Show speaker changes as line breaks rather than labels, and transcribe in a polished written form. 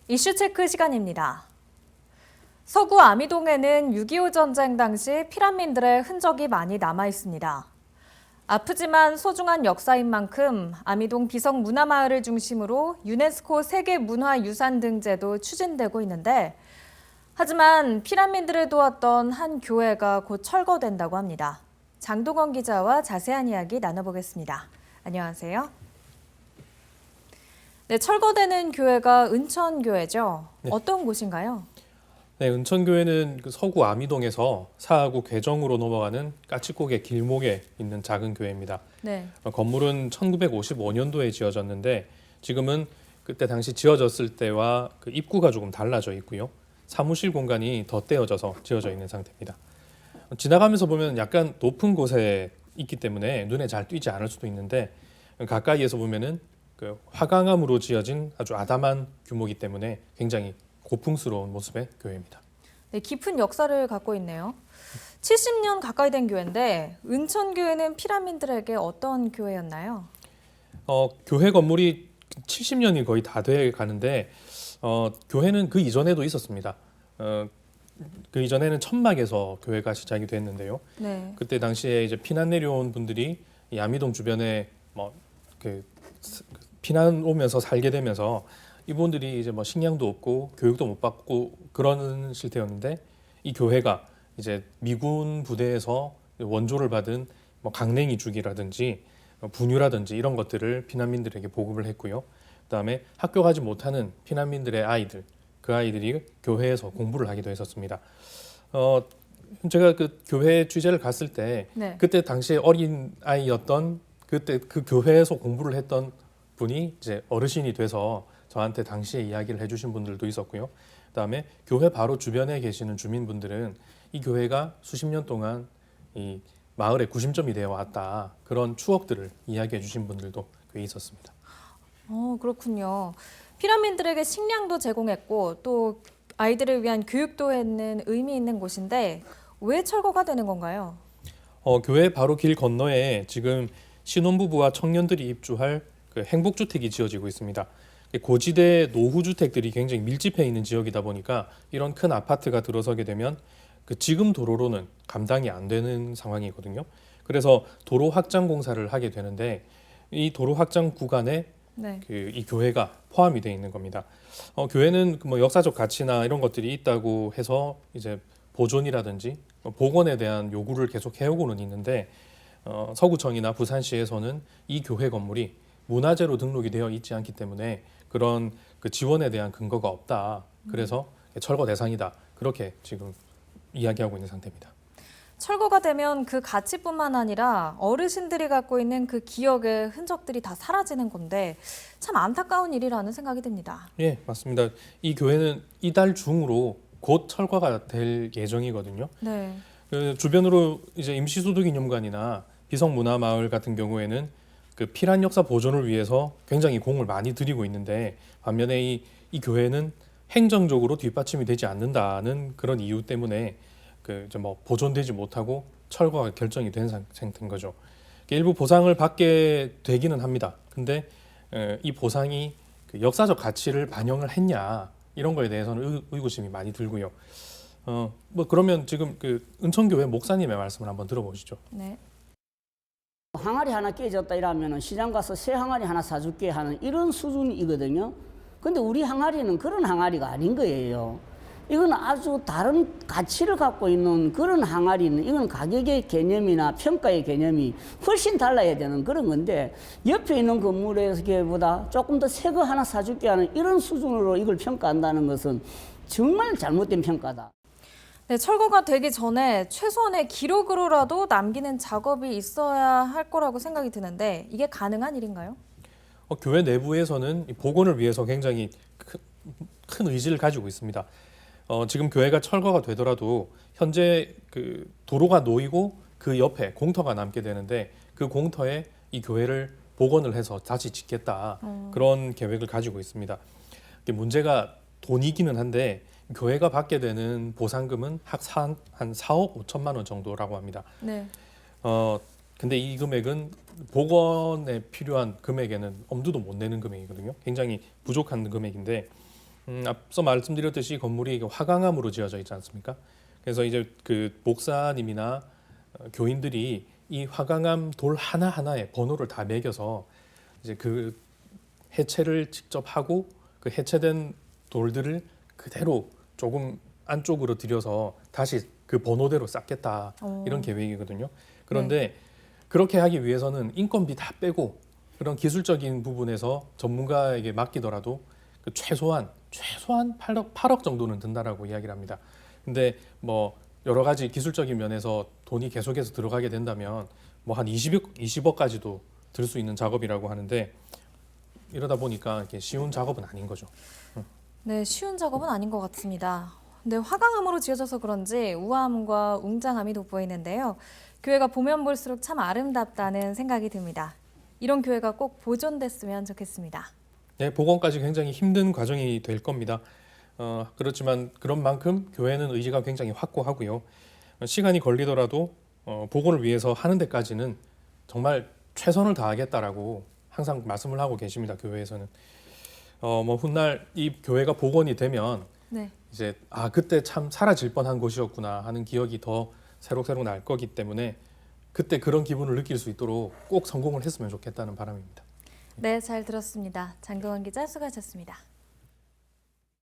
이슈 체크 시간입니다. 서구 아미동에는 6.25 전쟁 당시 피난민들의 흔적이 많이 남아 있습니다. 아프지만 소중한 역사인 만큼 아미동 비석문화마을을 중심으로 유네스코 세계문화유산 등재도 추진되고 있는데, 하지만 피난민들을 도왔던 한 교회가 곧 철거된다고 합니다. 장동건 기자와 자세한 이야기 나눠보겠습니다. 안녕하세요. 네, 철거되는 교회가 은천교회죠.
네.
어떤 곳인가요?
네, 은천교회는 그 서구 아미동에서 사하구 괴정으로 넘어가는 까치곡의 길목에 있는 작은 교회입니다.
네.
건물은 1955년도에 지어졌는데 지금은 그때 당시 지어졌을 때와 그 입구가 조금 달라져 있고요. 사무실 공간이 덧대어져서 지어져 있는 상태입니다. 지나가면서 보면 약간 높은 곳에 있기 때문에 눈에 잘 띄지 않을 수도 있는데 가까이에서 보면은 그 화강암으로 지어진 아주 아담한 규모이기 때문에 굉장히 고풍스러운 모습의 교회입니다.
네, 깊은 역사를 갖고 있네요. 70년 가까이 된 교회인데 은천교회는 피난민들에게 어떤 교회였나요?
교회 건물이 70년이 거의 다 돼 가는데 교회는 그 이전에도 있었습니다. 그 이전에는 천막에서 교회가 시작이 됐는데요.
네.
그때 당시에 이제 피난 내려온 분들이 이 아미동 주변에 그 피난 오면서 살게 되면서 이분들이 이제 식량도 없고 교육도 못 받고 그런 실태였는데 이 교회가 이제 미군 부대에서 원조를 받은 강냉이 죽이라든지 분유라든지 이런 것들을 피난민들에게 보급을 했고요. 그다음에 학교 가지 못하는 피난민들의 아이들, 그 아이들이 교회에서 공부를 하기도 했었습니다. 제가 그 교회 취재를 갔을 때
네.
그때 당시에 어린 아이였던 그때 그 교회에서 공부를 했던 분이 이제 어르신이 돼서 저한테 당시에 이야기를 해주신 분들도 있었고요. 그다음에 교회 바로 주변에 계시는 주민분들은 이 교회가 수십 년 동안 이 마을의 구심점이 되어 왔다, 그런 추억들을 이야기해 주신 분들도 꽤 있었습니다.
그렇군요. 피난민들에게 식량도 제공했고 또 아이들을 위한 교육도 했는 의미 있는 곳인데 왜 철거가 되는 건가요?
교회 바로 길 건너에 지금 신혼부부와 청년들이 입주할 그 행복주택이 지어지고 있습니다. 고지대 노후주택들이 굉장히 밀집해 있는 지역이다 보니까 이런 큰 아파트가 들어서게 되면 그 지금 도로로는 감당이 안 되는 상황이거든요. 그래서 도로 확장 공사를 하게 되는데 이 도로 확장 구간에
네.
이 교회가 포함이 되어 있는 겁니다. 교회는 역사적 가치나 이런 것들이 있다고 해서 이제 보존이라든지 복원에 대한 요구를 계속 해오고는 있는데 서구청이나 부산시에서는 이 교회 건물이 문화재로 등록이 되어 있지 않기 때문에 그런 그 지원에 대한 근거가 없다. 그래서 철거 대상이다. 그렇게 지금 이야기하고 있는 상태입니다.
철거가 되면 그 가치뿐만 아니라 어르신들이 갖고 있는 그 기억의 흔적들이 다 사라지는 건데 참 안타까운 일이라는 생각이 듭니다.
예, 맞습니다. 이 교회는 이달 중으로 곧 철거가 될 예정이거든요.
네.
그 주변으로 이제 임시소득기념관이나 비석문화마을 같은 경우에는 그 피란 역사 보존을 위해서 굉장히 공을 많이 들이고 있는데 반면에 이 교회는 행정적으로 뒷받침이 되지 않는다는 그런 이유 때문에 그 이제 보존되지 못하고 철거가 결정이 된 상태인 거죠. 일부 보상을 받게 되기는 합니다. 근데 이 보상이 그 역사적 가치를 반영을 했냐 이런 거에 대해서는 의구심이 많이 들고요. 그러면 지금 그 은천교회 목사님의 말씀을 한번 들어보시죠.
네.
항아리 하나 깨졌다 이러면 시장 가서 새 항아리 하나 사줄게 하는 이런 수준이거든요. 근데 우리 항아리는 그런 항아리가 아닌 거예요. 이건 아주 다른 가치를 갖고 있는 그런 항아리는 이건 가격의 개념이나 평가의 개념이 훨씬 달라야 되는 그런 건데 옆에 있는 건물에서보다 조금 더 새 거 하나 사줄게 하는 이런 수준으로 이걸 평가한다는 것은 정말 잘못된 평가다.
네, 철거가 되기 전에 최소한의 기록으로라도 남기는 작업이 있어야 할 거라고 생각이 드는데 이게 가능한 일인가요?
교회 내부에서는 이 복원을 위해서 굉장히 큰 의지를 가지고 있습니다. 지금 교회가 철거가 되더라도 현재 그 도로가 놓이고 그 옆에 공터가 남게 되는데 그 공터에 이 교회를 복원을 해서 다시 짓겠다, 그런 계획을 가지고 있습니다. 문제가 돈이기는 한데 교회가 받게 되는 보상금은 한 4억 5천만 원 정도라고 합니다.
네.
근데 이 금액은 복원에 필요한 금액에는 엄두도 못 내는 금액이거든요. 굉장히 부족한 금액인데 앞서 말씀드렸듯이 건물이 화강암으로 지어져 있지 않습니까? 그래서 이제 그 목사님이나 교인들이 이 화강암 돌 하나하나에 번호를 다 매겨서 이제 그 해체를 직접 하고 그 해체된 돌들을 그대로 조금 안쪽으로 들여서 다시 그 번호대로 쌓겠다 이런 계획이거든요. 그런데 그렇게 하기 위해서는 인건비 다 빼고 그런 기술적인 부분에서 전문가에게 맡기더라도 그 최소한 8억 정도는 든다라고 이야기를 합니다. 근데 뭐 여러 가지 기술적인 면에서 돈이 계속해서 들어가게 된다면 뭐 한 20억까지도 들 수 있는 작업이라고 하는데 이러다 보니까 이렇게 쉬운 작업은 아닌 거죠.
네, 쉬운 작업은 아닌 것 같습니다. 근데 화강암으로 지어져서 그런지 우아함과 웅장함이 돋보이는데요. 교회가 보면 볼수록 참 아름답다는 생각이 듭니다. 이런 교회가 꼭 보존됐으면 좋겠습니다.
네, 복원까지 굉장히 힘든 과정이 될 겁니다. 그렇지만 그런 만큼 교회는 의지가 굉장히 확고하고요. 시간이 걸리더라도 복원을 위해서 하는 데까지는 정말 최선을 다하겠다라고 항상 말씀을 하고 계십니다. 교회에서는. 뭐 훗날 이 교회가 복원이 되면
네.
이제 그때 참 사라질 뻔한 곳이었구나 하는 기억이 더 새록새록 날 거기 때문에 그때 그런 기분을 느낄 수 있도록 꼭 성공을 했으면 좋겠다는 바람입니다.
네, 잘 들었습니다. 장동원 기자 수고하셨습니다.